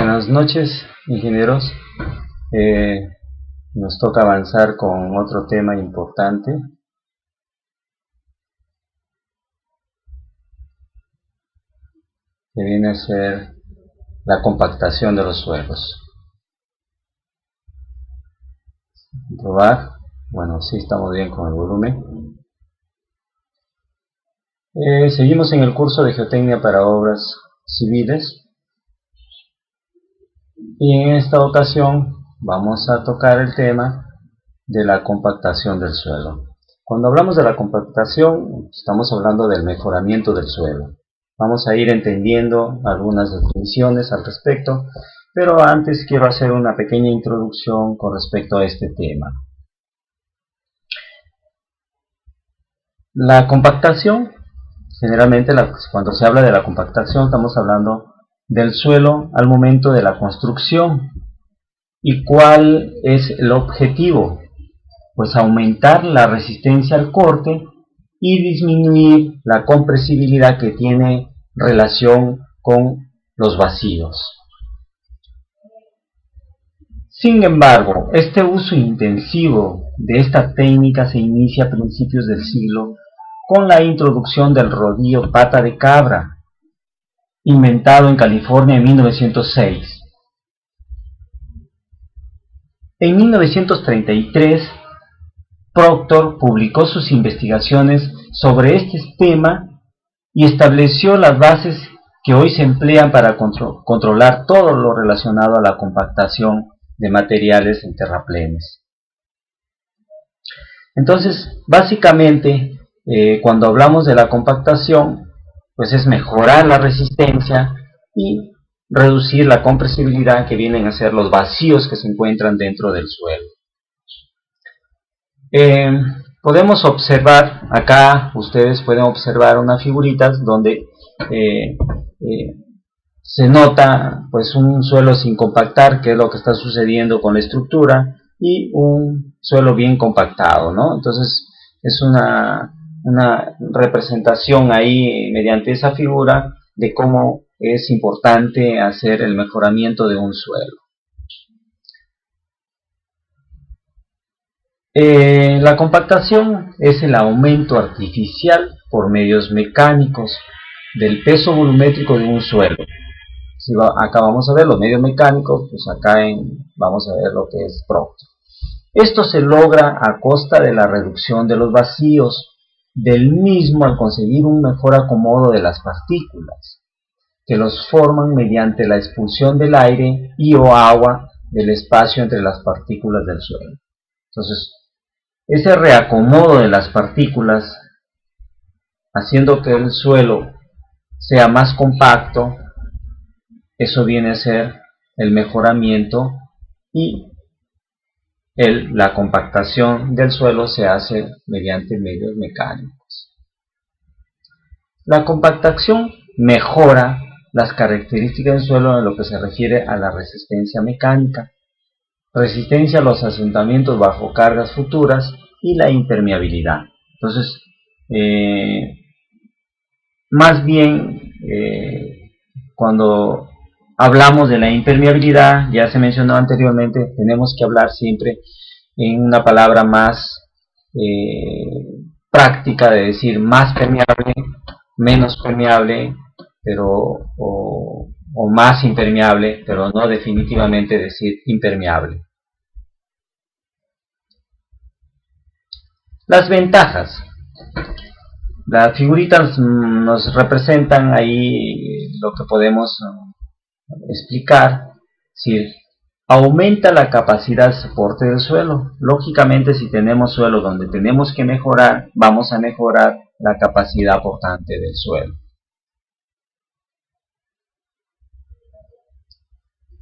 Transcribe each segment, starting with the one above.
Buenas noches, ingenieros. Nos toca avanzar con otro tema importante. Que viene a ser la compactación de los suelos. Probar. Bueno, sí estamos bien con el volumen. Seguimos en el curso de Geotecnia para Obras Civiles. Y en esta ocasión vamos a tocar el tema de la compactación del suelo. Cuando hablamos de la compactación, estamos hablando del mejoramiento del suelo. Vamos a ir entendiendo algunas definiciones al respecto, pero antes quiero hacer una pequeña introducción con respecto a este tema. La compactación, generalmente cuando se habla de la compactación estamos hablando del suelo al momento de la construcción. ¿Y cuál es el objetivo? Pues aumentar la resistencia al corte y disminuir la compresibilidad que tiene relación con los vacíos. Sin embargo, este uso intensivo de esta técnica se inicia a principios del siglo con la introducción del rodillo pata de cabra, inventado en California en 1906. En 1933, Proctor publicó sus investigaciones sobre este tema y estableció las bases que hoy se emplean para controlar todo lo relacionado a la compactación de materiales en terraplenes. Entonces, básicamente, cuando hablamos de la compactación, pues es mejorar la resistencia y reducir la compresibilidad que vienen a ser los vacíos que se encuentran dentro del suelo. Podemos observar, acá ustedes pueden observar unas figuritas donde se nota pues un suelo sin compactar, que es lo que está sucediendo con la estructura, y un suelo bien compactado, ¿no? Entonces es una representación ahí mediante esa figura de cómo es importante hacer el mejoramiento de un suelo. La compactación es el aumento artificial por medios mecánicos del peso volumétrico de un suelo. Acá vamos a ver los medios mecánicos, pues acá vamos a ver lo que es Proctor. Esto se logra a costa de la reducción de los vacíos del mismo al conseguir un mejor acomodo de las partículas, que los forman mediante la expulsión del aire y o agua del espacio entre las partículas del suelo. Entonces, ese reacomodo de las partículas, haciendo que el suelo sea más compacto, eso viene a ser el mejoramiento, y la compactación del suelo se hace mediante medios mecánicos. La compactación mejora las características del suelo en lo que se refiere a la resistencia mecánica, resistencia a los asentamientos bajo cargas futuras y la impermeabilidad. Entonces, más bien, cuando hablamos de la impermeabilidad, ya se mencionó anteriormente, tenemos que hablar siempre en una palabra más práctica, de decir más permeable, menos permeable, o más impermeable, pero no definitivamente decir impermeable. Las ventajas. Las figuritas nos representan ahí lo que podemos explicar. Es decir, aumenta la capacidad de soporte del suelo. Lógicamente, si tenemos suelo donde tenemos que mejorar, vamos a mejorar la capacidad portante del suelo.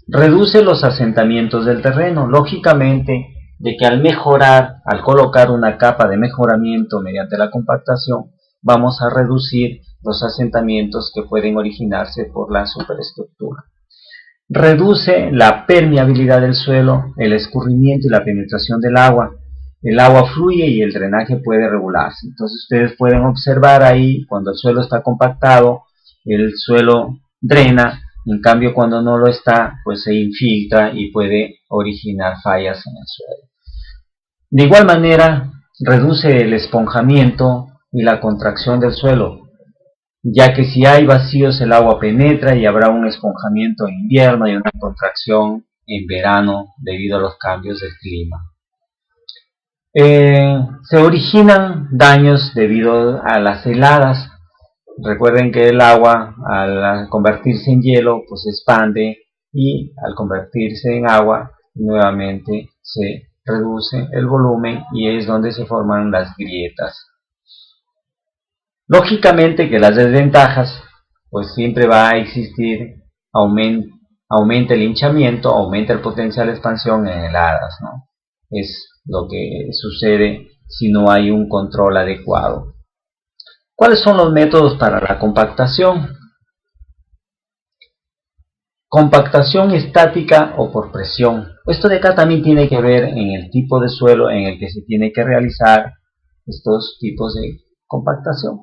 Reduce los asentamientos del terreno. Lógicamente, de que al colocar una capa de mejoramiento mediante la compactación, vamos a reducir los asentamientos que pueden originarse por la superestructura. Reduce la permeabilidad del suelo, el escurrimiento y la penetración del agua. El agua fluye y el drenaje puede regularse. Entonces ustedes pueden observar ahí, cuando el suelo está compactado, el suelo drena En cambio, cuando no lo está, pues se infiltra y puede originar fallas en el suelo. De igual manera, reduce el esponjamiento y la contracción del suelo, ya que si hay vacíos el agua penetra y habrá un esponjamiento en invierno y una contracción en verano debido a los cambios del clima. Se originan daños debido a las heladas. Recuerden que el agua al convertirse en hielo pues se expande y al convertirse en agua nuevamente se reduce el volumen y es donde se forman las grietas. Lógicamente que las desventajas pues siempre va a existir, aumenta el hinchamiento, aumenta el potencial de expansión en heladas, ¿no? Es lo que sucede si no hay un control adecuado. ¿Cuáles son los métodos para la compactación? Compactación estática o por presión. Esto de acá también tiene que ver en el tipo de suelo en el que se tiene que realizar estos tipos de compactación.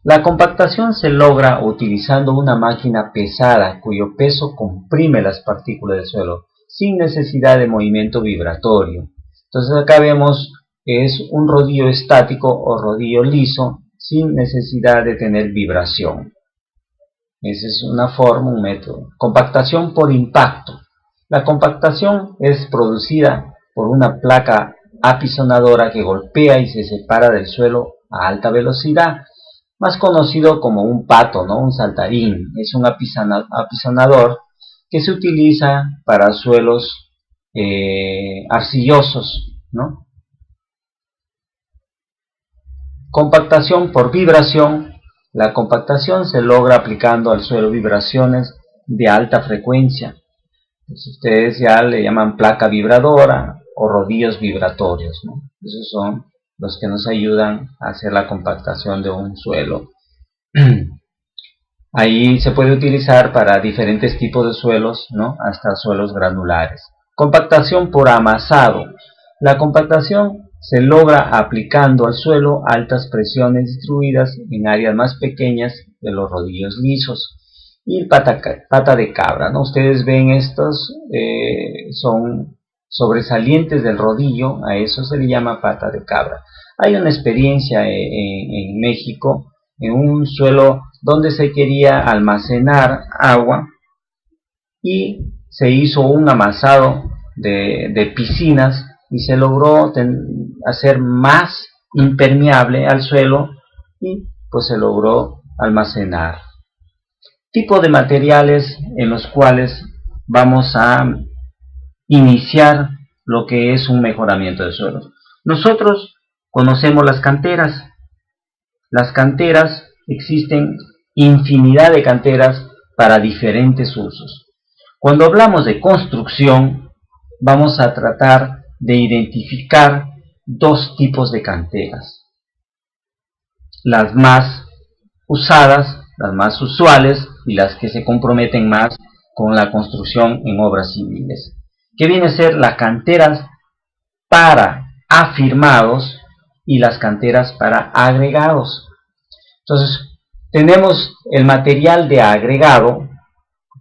La compactación se logra utilizando una máquina pesada cuyo peso comprime las partículas del suelo sin necesidad de movimiento vibratorio. Entonces acá vemos que es un rodillo estático o rodillo liso sin necesidad de tener vibración. Esa es una forma, un método. Compactación por impacto. La compactación es producida por una placa apisonadora que golpea y se separa del suelo a alta velocidad, más conocido como un pato, ¿no? Un saltarín. Es un apisonador que se utiliza para suelos arcillosos, ¿no? Compactación por vibración. La compactación se logra aplicando al suelo vibraciones de alta frecuencia. Ustedes ya le llaman placa vibradora o rodillos vibratorios, ¿no? Esos son los que nos ayudan a hacer la compactación de un suelo. Ahí se puede utilizar para diferentes tipos de suelos, ¿no? Hasta suelos granulares. Compactación por amasado. La compactación se logra aplicando al suelo altas presiones distribuidas en áreas más pequeñas de los rodillos lisos. Y pata de cabra, ¿no? Ustedes ven estos, son sobresalientes del rodillo, a eso se le llama pata de cabra. Hay una experiencia en México, en un suelo donde se quería almacenar agua y se hizo un amasado de piscinas y se logró hacer más impermeable al suelo y pues se logró almacenar. Tipo de materiales en los cuales vamos a iniciar lo que es un mejoramiento de suelos. Nosotros conocemos las canteras. Las canteras, existen infinidad de canteras para diferentes usos. Cuando hablamos de construcción, vamos a tratar de identificar dos tipos de canteras. Las más usadas, las más usuales y las que se comprometen más con la construcción en obras civiles, que viene a ser las canteras para afirmados y las canteras para agregados. Entonces, tenemos el material de agregado,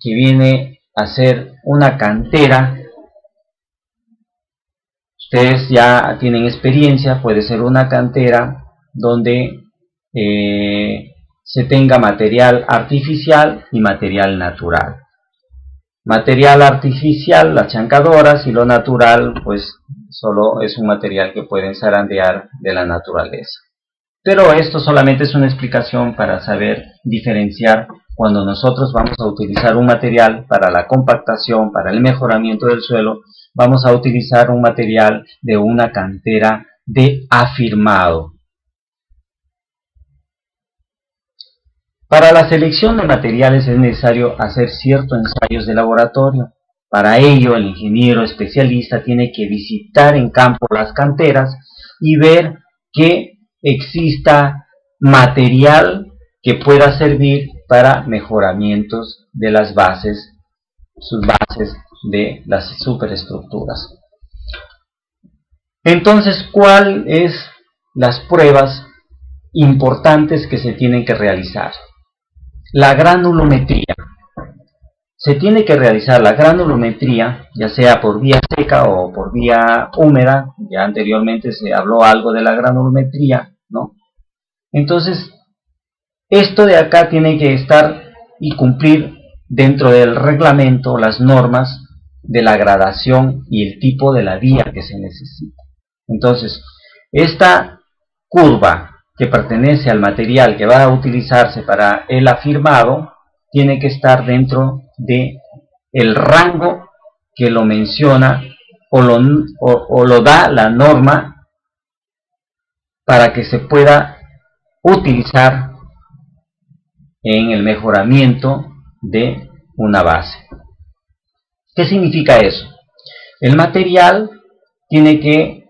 que viene a ser una cantera. Ustedes ya tienen experiencia, puede ser una cantera donde se tenga material artificial y material natural. Material artificial, las chancadoras, y lo natural, pues solo es un material que pueden zarandear de la naturaleza. Pero esto solamente es una explicación para saber diferenciar cuando nosotros vamos a utilizar un material para la compactación, para el mejoramiento del suelo, vamos a utilizar un material de una cantera de afirmado. Para la selección de materiales es necesario hacer ciertos ensayos de laboratorio. Para ello, el ingeniero especialista tiene que visitar en campo las canteras y ver que exista material que pueda servir para mejoramientos de las bases, sus bases de las superestructuras. Entonces, ¿cuáles son las pruebas importantes que se tienen que realizar? La granulometría. se tiene que realizar la granulometría, ya sea por vía seca o por vía húmeda. Ya anteriormente se habló algo de la granulometría, ¿no? Entonces, esto de acá tiene que estar y cumplir dentro del reglamento las normas de la gradación y el tipo de la vía que se necesita. Entonces, esta curva que pertenece al material que va a utilizarse para el afirmado tiene que estar dentro de el rango que lo menciona o lo da la norma para que se pueda utilizar en el mejoramiento de una base. ¿Qué significa eso? El material tiene que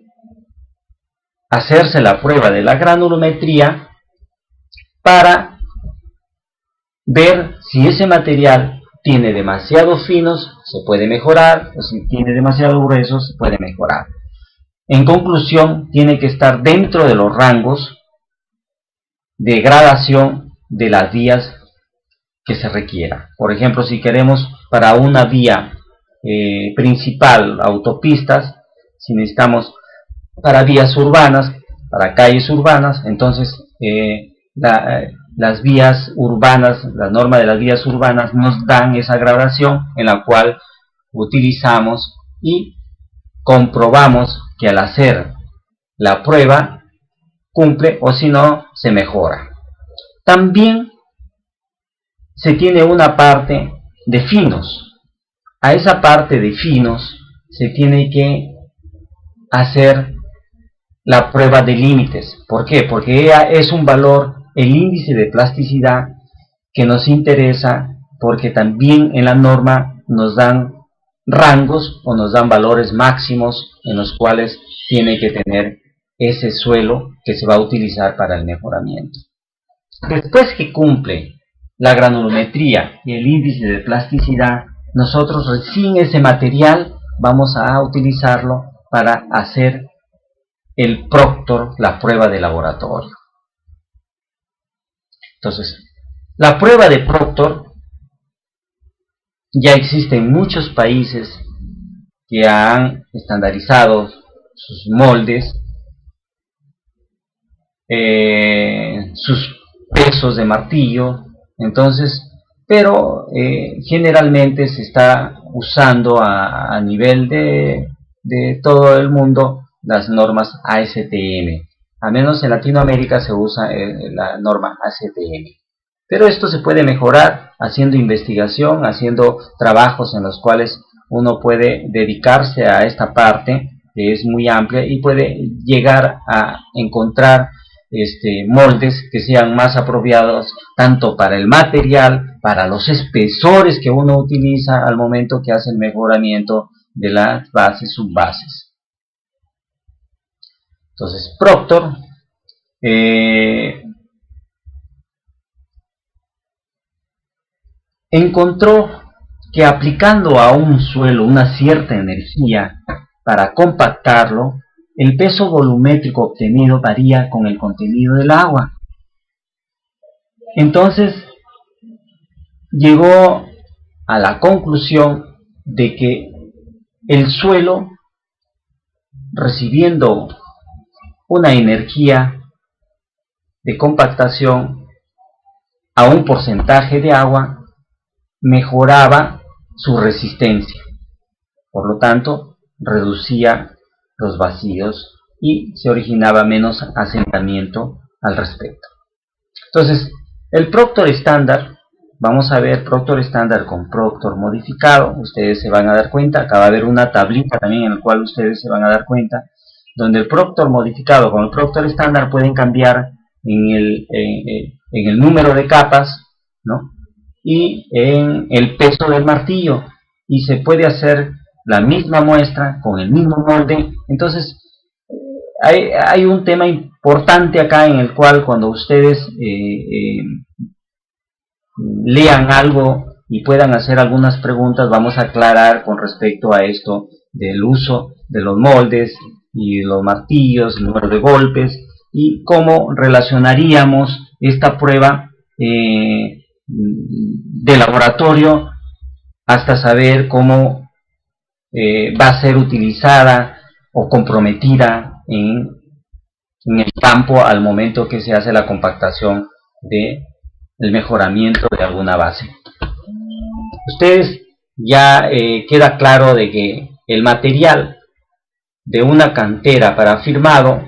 hacerse la prueba de la granulometría para ver si ese material tiene demasiados finos, se puede mejorar, o si tiene demasiado gruesos, se puede mejorar. En conclusión, tiene que estar dentro de los rangos de gradación de las vías que se requiera. Por ejemplo, si queremos para una vía principal, autopistas, si necesitamos para vías urbanas, para calles urbanas, entonces las vías urbanas, la norma de las vías urbanas nos dan esa gradación en la cual utilizamos y comprobamos que al hacer la prueba cumple, o si no, se mejora. También se tiene una parte de finos. A esa parte de finos se tiene que hacer la prueba de límites. ¿Por qué? Porque es un valor, el índice de plasticidad, que nos interesa, porque también en la norma nos dan rangos o nos dan valores máximos en los cuales tiene que tener ese suelo que se va a utilizar para el mejoramiento. Después que cumple la granulometría y el índice de plasticidad, nosotros recién ese material vamos a utilizarlo para hacer el Proctor, la prueba de laboratorio. Entonces, la prueba de Proctor ya existe en muchos países que han estandarizado sus moldes, sus pesos de martillo. Entonces, pero generalmente se está usando a nivel de todo el mundo las normas ASTM. Al menos en Latinoamérica se usa la norma ASTM. Pero esto se puede mejorar haciendo investigación, haciendo trabajos en los cuales uno puede dedicarse a esta parte que es muy amplia y puede llegar a encontrar moldes que sean más apropiados tanto para el material, para los espesores que uno utiliza al momento que hace el mejoramiento de las bases, subbases. Entonces, Proctor encontró que aplicando a un suelo una cierta energía para compactarlo, el peso volumétrico obtenido varía con el contenido del agua. Entonces, llegó a la conclusión de que el suelo, recibiendo una energía de compactación a un porcentaje de agua, mejoraba su resistencia. Por lo tanto, reducía los vacíos y se originaba menos asentamiento al respecto. Entonces, el Proctor estándar, vamos a ver Proctor estándar con Proctor modificado. Ustedes se van a dar cuenta, acá va a haber una tablita también en la cual ustedes se van a dar cuenta, donde el Proctor modificado con el Proctor estándar pueden cambiar en el número de capas, ¿no? Y en el peso del martillo, y se puede hacer la misma muestra con el mismo molde. Entonces hay un tema importante acá en el cual cuando ustedes lean algo y puedan hacer algunas preguntas, vamos a aclarar con respecto a esto del uso de los moldes y los martillos, el número de golpes y cómo relacionaríamos esta prueba de laboratorio hasta saber cómo va a ser utilizada o comprometida en el campo al momento que se hace la compactación del mejoramiento de alguna base. Ustedes ya queda claro de que el material de una cantera para firmado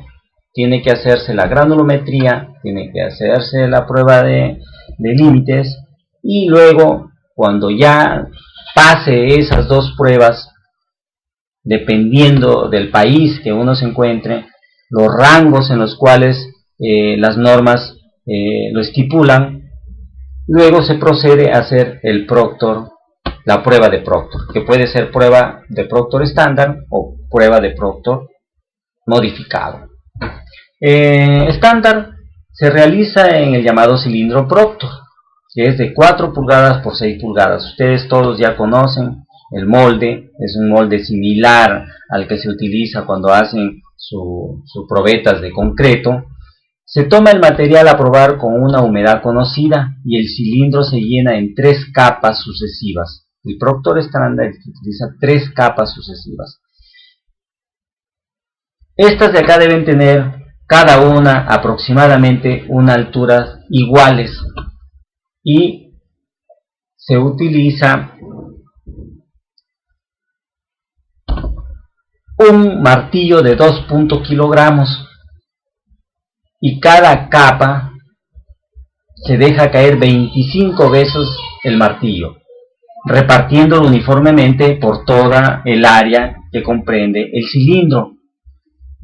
tiene que hacerse la granulometría, tiene que hacerse la prueba de límites, y luego cuando ya pase esas dos pruebas, dependiendo del país que uno se encuentre, los rangos en los cuales las normas lo estipulan, luego se procede a hacer el Proctor, la prueba de Proctor, que puede ser prueba de Proctor estándar o prueba de Proctor modificado. Estándar se realiza en el llamado cilindro Proctor, que es de 4 pulgadas por 6 pulgadas. Ustedes todos ya conocen el molde, es un molde similar al que se utiliza cuando hacen sus probetas de concreto. Se toma el material a probar con una humedad conocida y el cilindro se llena en 3 capas sucesivas. El Proctor estándar utiliza 3 capas sucesivas. Estas de acá deben tener cada una aproximadamente una altura iguales, y se utiliza un martillo de 2.0 kilogramos, y cada capa se deja caer 25 veces el martillo, repartiéndolo uniformemente por toda el área que comprende el cilindro.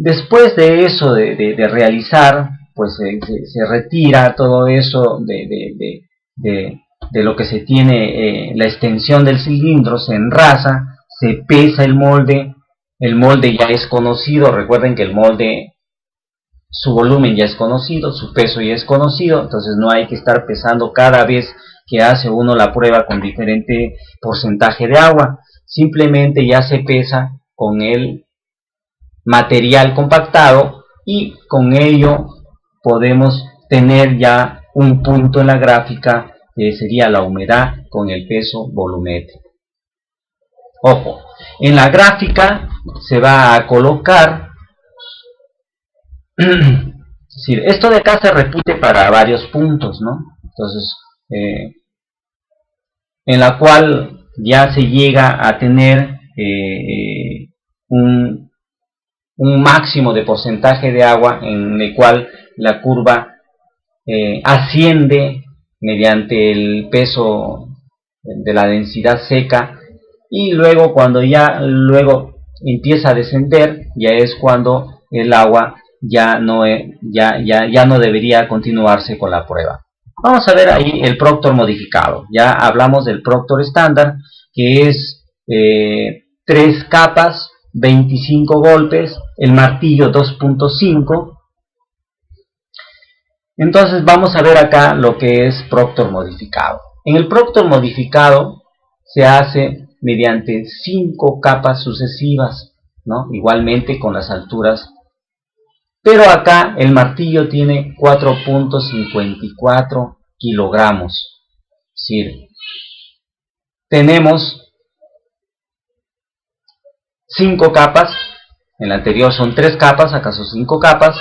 Después de eso de realizar, pues se retira todo eso de lo que se tiene, la extensión del cilindro, se enrasa, se pesa el molde ya es conocido. Recuerden que el molde, su volumen ya es conocido, su peso ya es conocido, entonces no hay que estar pesando cada vez que hace uno la prueba con diferente porcentaje de agua, simplemente ya se pesa con el material compactado, y con ello podemos tener ya un punto en la gráfica que sería la humedad con el peso volumétrico. Ojo, en la gráfica se va a colocar es decir, esto de acá se repite para varios puntos, ¿no? Entonces, en la cual ya se llega a tener un máximo de porcentaje de agua, en el cual la curva asciende mediante el peso de la densidad seca, y luego cuando ya empieza a descender, ya es cuando el agua ya no debería continuarse con la prueba. Vamos a ver ahí el Proctor modificado. Ya hablamos del Proctor estándar, que es 3 capas, 25 golpes, el martillo 2.5. Entonces vamos a ver acá lo que es Proctor modificado. En el Proctor modificado se hace mediante 5 capas sucesivas, ¿no? Igualmente con las alturas, pero acá el martillo tiene 4.54 kilogramos. Es decir, tenemos 5 capas, en la anterior son 3 capas, acá son 5 capas,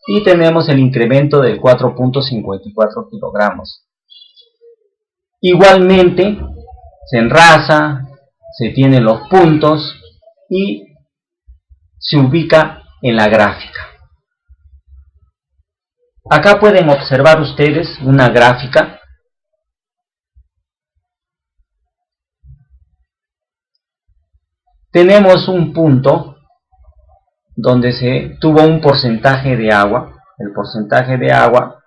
y tenemos el incremento del 4.54 kilogramos. Igualmente se enrasa, se tienen los puntos y se ubica en la gráfica. Acá pueden observar ustedes una gráfica tenemos un punto donde se tuvo un porcentaje de agua, el porcentaje de agua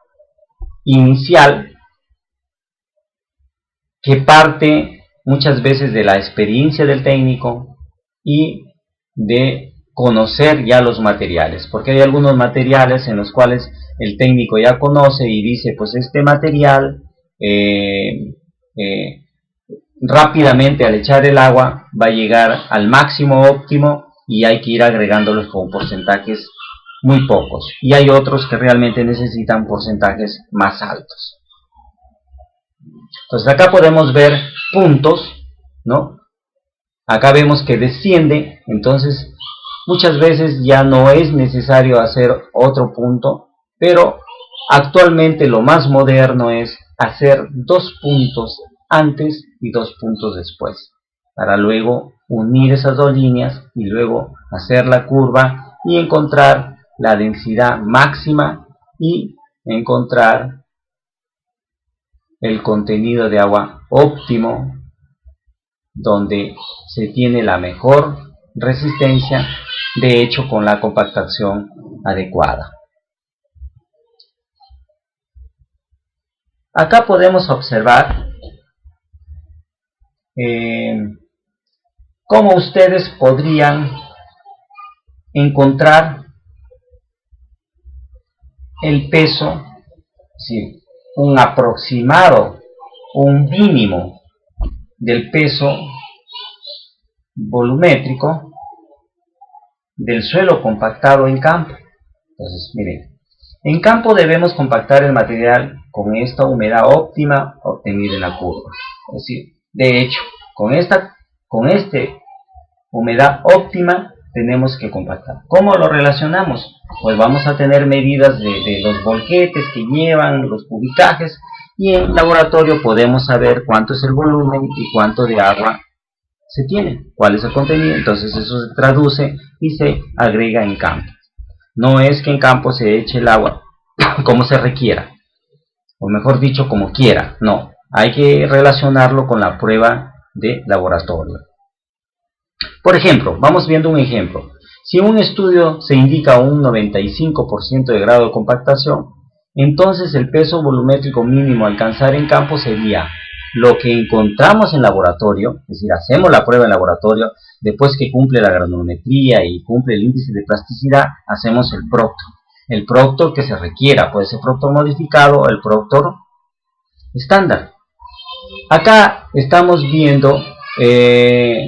inicial, que parte muchas veces de la experiencia del técnico y de conocer ya los materiales, porque hay algunos materiales en los cuales el técnico ya conoce y dice, pues este material rápidamente al echar el agua va a llegar al máximo óptimo y hay que ir agregándolos con porcentajes muy pocos, y hay otros que realmente necesitan porcentajes más altos. Entonces acá podemos ver puntos, ¿no? Acá vemos que desciende, entonces muchas veces ya no es necesario hacer otro punto, pero actualmente lo más moderno es hacer 2 puntos antes y 2 puntos después, para luego unir esas dos líneas y luego hacer la curva y encontrar la densidad máxima y encontrar el contenido de agua óptimo, donde se tiene la mejor resistencia, de hecho con la compactación adecuada. Acá podemos observar cómo ustedes podrían encontrar el peso, sí, un aproximado, un mínimo del peso volumétrico del suelo compactado en campo. Entonces, miren, en campo debemos compactar el material con esta humedad óptima obtenida en la curva. Es decir, de hecho, con esta humedad óptima tenemos que compactar. ¿Cómo lo relacionamos? Pues vamos a tener medidas de los volquetes que llevan, los cubicajes, y en laboratorio podemos saber cuánto es el volumen y cuánto de agua se tiene, cuál es el contenido. Entonces eso se traduce y se agrega en campo. No es que en campo se eche el agua como se requiera, o mejor dicho, como quiera. No, hay que relacionarlo con la prueba de laboratorio. Por ejemplo, vamos viendo un ejemplo. Si en un estudio se indica un 95% de grado de compactación, entonces el peso volumétrico mínimo a alcanzar en campo sería lo que encontramos en laboratorio, es decir, hacemos la prueba en laboratorio, después que cumple la granulometría y cumple el índice de plasticidad, hacemos el proctor. El proctor que se requiera, puede ser proctor modificado o el proctor estándar. Acá estamos viendo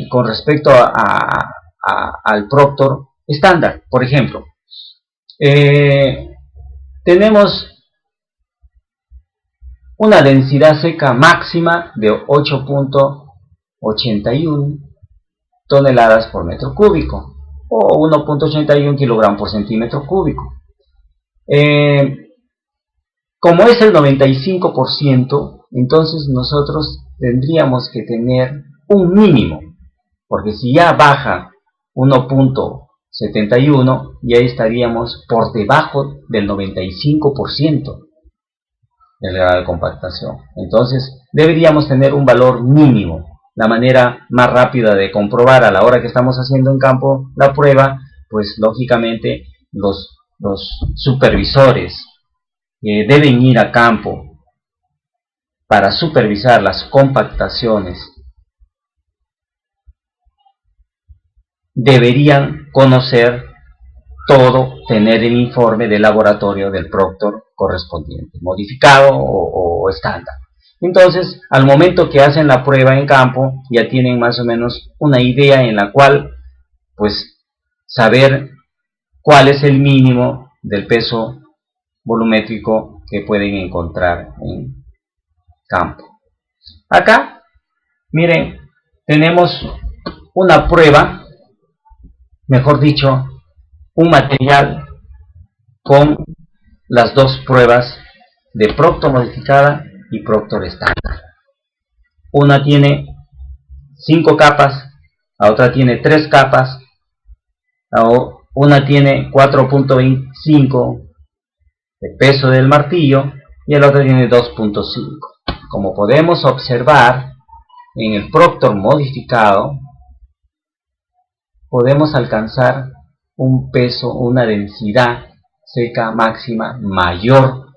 con respecto al proctor estándar. Por ejemplo, tenemos una densidad seca máxima de 8.81 toneladas por metro cúbico o 1.81 kilogramos por centímetro cúbico. Como es el 95%, entonces nosotros tendríamos que tener un mínimo, porque si ya baja 1.71, ya estaríamos por debajo del 95% del grado de compactación. Entonces deberíamos tener un valor mínimo. La manera más rápida de comprobar a la hora que estamos haciendo en campo la prueba, pues lógicamente los supervisores deben ir a campo para supervisar las compactaciones, deberían conocer todo, tener el informe del laboratorio del proctor correspondiente, modificado o estándar. Entonces, al momento que hacen la prueba en campo, ya tienen más o menos una idea en la cual, pues, saber cuál es el mínimo del peso volumétrico que pueden encontrar en campo. Acá, miren, tenemos una prueba, mejor dicho, un material con las dos pruebas de proctor modificada y proctor estándar. Una tiene 5 capas, la otra tiene 3 capas, una tiene 4.25 de peso del martillo y la otra tiene 2.5. Como podemos observar, en el proctor modificado podemos alcanzar un peso, una densidad seca máxima mayor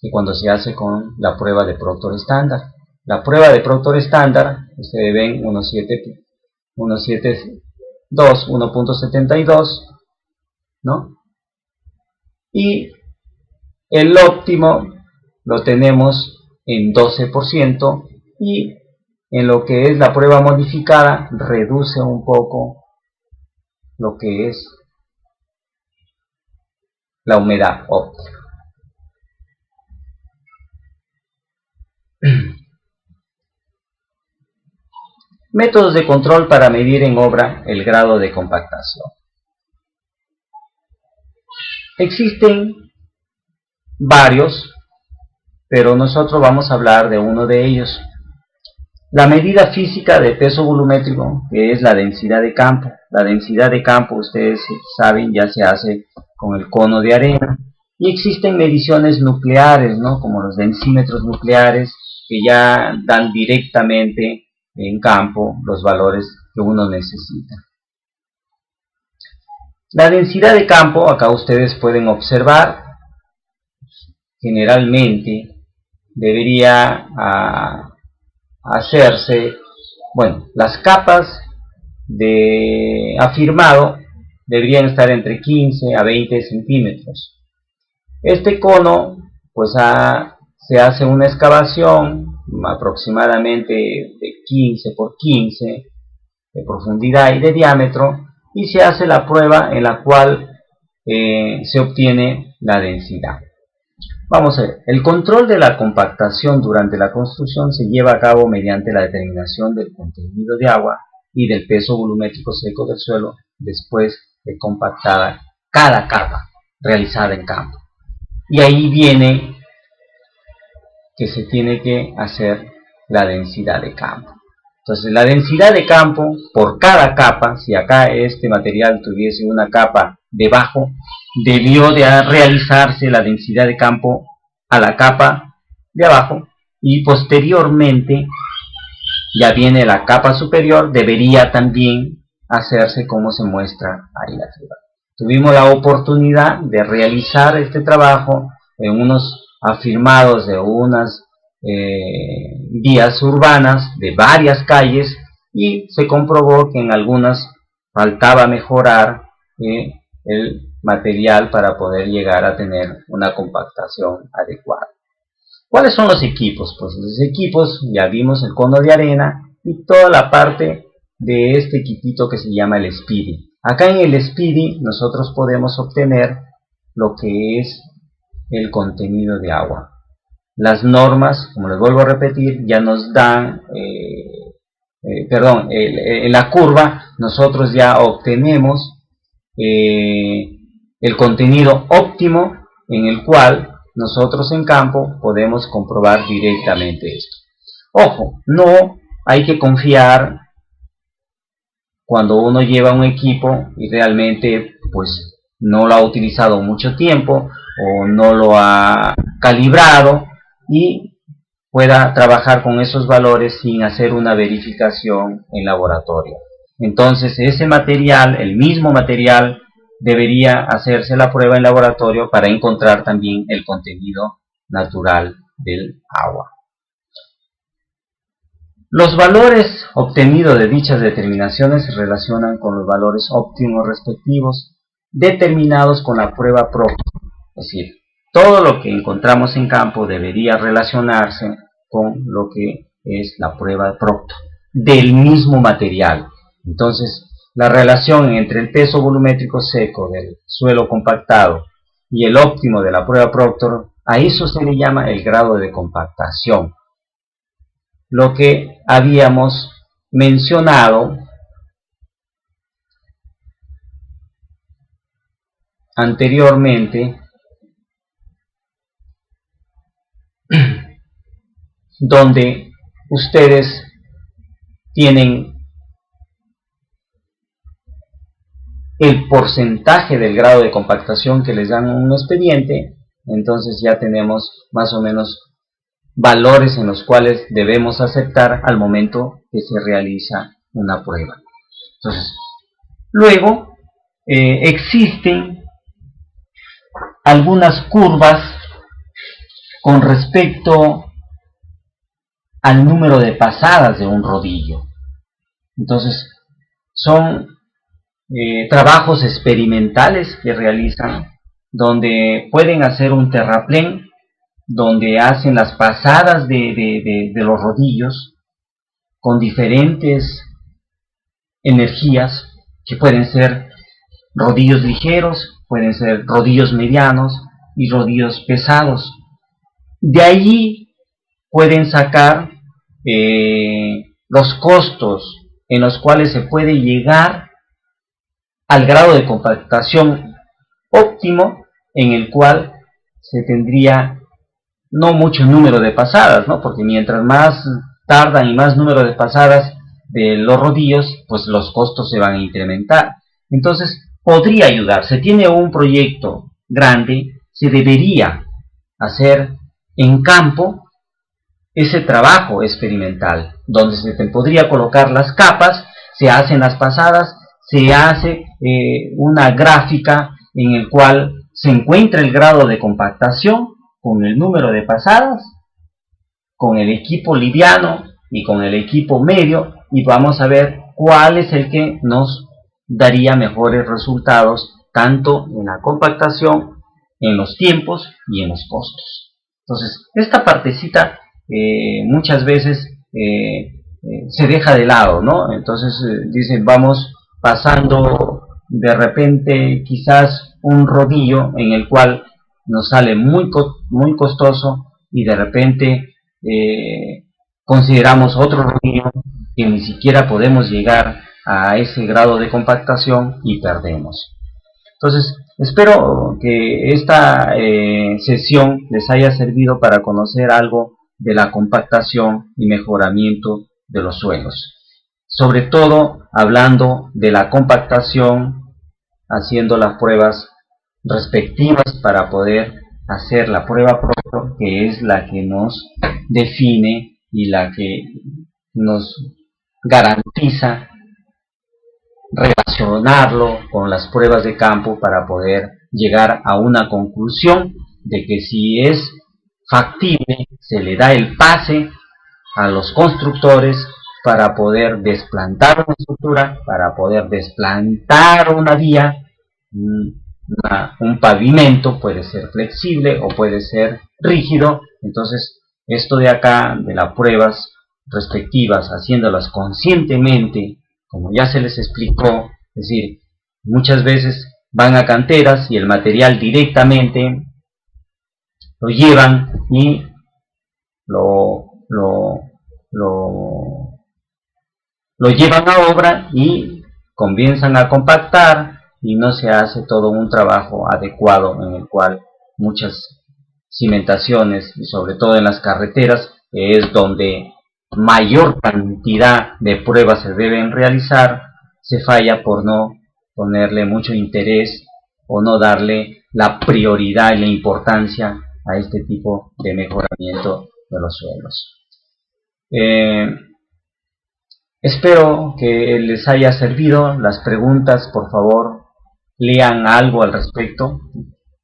que cuando se hace con la prueba de proctor estándar. La prueba de proctor estándar, ustedes ven 1.72, ¿no? Y el óptimo lo tenemos en 12%, y en lo que es la prueba modificada reduce un poco lo que es la humedad óptima. Métodos de control para medir en obra el grado de compactación. Existen varios, pero nosotros vamos a hablar de uno de ellos. La medida física de peso volumétrico, que es la densidad de campo. La densidad de campo, ustedes saben, ya se hace con el cono de arena. Y existen mediciones nucleares, ¿no? Como los densímetros nucleares, que ya dan directamente en campo los valores que uno necesita. La densidad de campo, acá ustedes pueden observar, generalmente debería hacerse, bueno, las capas de afirmado deberían estar entre 15 a 20 centímetros. Este cono, pues se hace una excavación aproximadamente de 15 por 15 de profundidad y de diámetro, y se hace la prueba en la cual se obtiene la densidad. Vamos a ver, el control de la compactación durante la construcción se lleva a cabo mediante la determinación del contenido de agua y del peso volumétrico seco del suelo después de compactada cada capa realizada en campo. Y ahí viene que se tiene que hacer la densidad de campo. Entonces, la densidad de campo por cada capa, si acá este material tuviese una capa debajo, debió de realizarse la densidad de campo a la capa de abajo, y posteriormente ya viene la capa superior, debería también hacerse como se muestra ahí arriba. Tuvimos la oportunidad de realizar este trabajo en unos afirmados de unas vías urbanas de varias calles, y se comprobó que en algunas faltaba mejorar el material para poder llegar a tener una compactación adecuada. ¿Cuáles son los equipos? Pues los equipos, ya vimos el cono de arena y toda la parte de este equipito que se llama el Speedy. Acá en el Speedy nosotros podemos obtener lo que es el contenido de agua. Las normas, como les vuelvo a repetir, ya nos dan, en la curva nosotros ya obtenemos el contenido óptimo en el cual nosotros en campo podemos comprobar directamente esto. Ojo, no hay que confiar cuando uno lleva un equipo y realmente pues no lo ha utilizado mucho tiempo o no lo ha calibrado y pueda trabajar con esos valores sin hacer una verificación en laboratorio. Entonces ese material, el mismo material, debería hacerse la prueba en laboratorio para encontrar también el contenido natural del agua. Los valores obtenidos de dichas determinaciones se relacionan con los valores óptimos respectivos determinados con la prueba Proctor. Es decir, todo lo que encontramos en campo debería relacionarse con lo que es la prueba Proctor del mismo material. Entonces, la relación entre el peso volumétrico seco del suelo compactado y el óptimo de la prueba Proctor, a eso se le llama el grado de compactación. Lo que habíamos mencionado anteriormente, donde ustedes tienen el porcentaje del grado de compactación que les dan en un expediente, entonces ya tenemos más o menos valores en los cuales debemos aceptar al momento que se realiza una prueba. Entonces, luego existen algunas curvas con respecto al número de pasadas de un rodillo. Entonces, son trabajos experimentales que realizan, donde pueden hacer un terraplén, donde hacen las pasadas de los rodillos con diferentes energías, que pueden ser rodillos ligeros, pueden ser rodillos medianos y rodillos pesados. De allí pueden sacar los costos en los cuales se puede llegar al grado de compactación óptimo, en el cual se tendría no mucho número de pasadas, ¿no? Porque mientras más tardan y más número de pasadas de los rodillos, pues los costos se van a incrementar. Entonces, podría ayudar. Se tiene un proyecto grande, se debería hacer en campo ese trabajo experimental, donde se te podría colocar las capas, se hacen las pasadas, se hace una gráfica en el cual se encuentra el grado de compactación con el número de pasadas, con el equipo liviano y con el equipo medio, y vamos a ver cuál es el que nos daría mejores resultados, tanto en la compactación, en los tiempos y en los costos. Entonces, esta partecita muchas veces se deja de lado, ¿no? Entonces dicen, vamos pasando de repente quizás un rodillo en el cual nos sale muy costoso, y de repente consideramos otro rodillo que ni siquiera podemos llegar a ese grado de compactación y perdemos. Entonces, espero que esta sesión les haya servido para conocer algo de la compactación y mejoramiento de los suelos. Sobre todo hablando de la compactación, haciendo las pruebas respectivas para poder hacer la prueba PROTO, que es la que nos define y la que nos garantiza relacionarlo con las pruebas de campo para poder llegar a una conclusión de que si es factible, se le da el pase a los constructores para poder desplantar una estructura, para poder desplantar una vía, un pavimento, puede ser flexible o puede ser rígido. Entonces, esto de acá, de las pruebas respectivas, haciéndolas conscientemente, como ya se les explicó, es decir, muchas veces van a canteras y el material directamente lo llevan y lo llevan a obra y comienzan a compactar, y no se hace todo un trabajo adecuado en el cual muchas cimentaciones, y sobre todo en las carreteras, es donde mayor cantidad de pruebas se deben realizar, se falla por no ponerle mucho interés o no darle la prioridad y la importancia a este tipo de mejoramiento de los suelos. Espero que les haya servido. Las preguntas, por favor, lean algo al respecto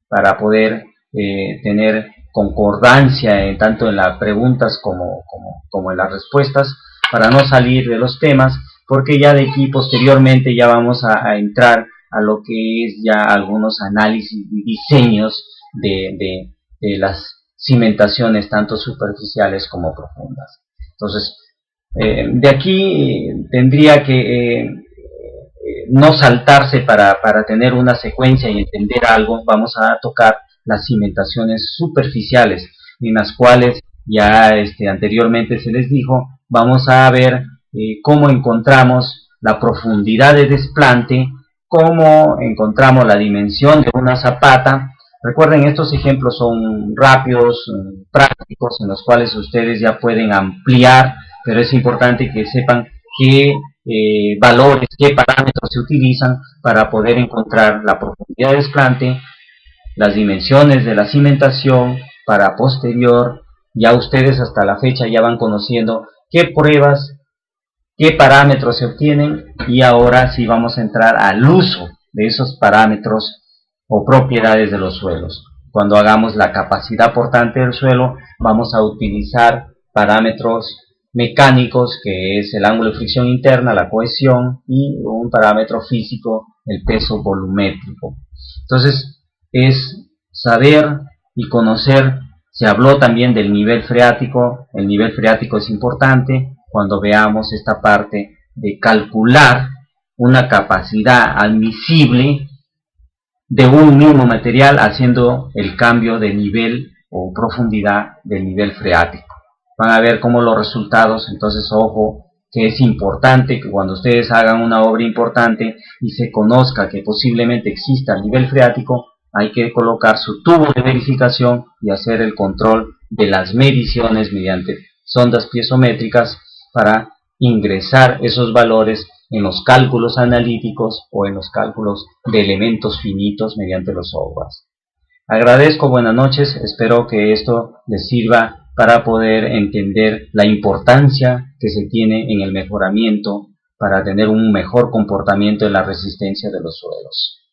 para poder tener concordancia tanto en las preguntas como en las respuestas, para no salir de los temas, porque ya de aquí posteriormente ya vamos a entrar a lo que es ya algunos análisis y diseños de las cimentaciones tanto superficiales como profundas. Entonces, de aquí tendría que no saltarse para tener una secuencia y entender algo. Vamos a tocar las cimentaciones superficiales, en las cuales ya anteriormente se les dijo, vamos a ver cómo encontramos la profundidad de desplante, cómo encontramos la dimensión de una zapata. Recuerden, estos ejemplos son rápidos, prácticos, en los cuales ustedes ya pueden ampliar, pero es importante que sepan qué valores, qué parámetros se utilizan para poder encontrar la profundidad de desplante, las dimensiones de la cimentación. Para posterior, ya ustedes hasta la fecha ya van conociendo qué pruebas, qué parámetros se obtienen, y ahora sí vamos a entrar al uso de esos parámetros o propiedades de los suelos. Cuando hagamos la capacidad portante del suelo, vamos a utilizar parámetros mecánicos, que es el ángulo de fricción interna, la cohesión, y un parámetro físico, el peso volumétrico. Entonces, es saber y conocer. Se habló también del nivel freático. El nivel freático es importante cuando veamos esta parte de calcular una capacidad admisible de un mismo material, haciendo el cambio de nivel o profundidad del nivel freático. Van a ver cómo los resultados, entonces ojo, que es importante que cuando ustedes hagan una obra importante y se conozca que posiblemente exista nivel freático, hay que colocar su tubo de verificación y hacer el control de las mediciones mediante sondas piezométricas para ingresar esos valores en los cálculos analíticos o en los cálculos de elementos finitos mediante los softwares. Agradezco, buenas noches, espero que esto les sirva para poder entender la importancia que se tiene en el mejoramiento para tener un mejor comportamiento en la resistencia de los suelos.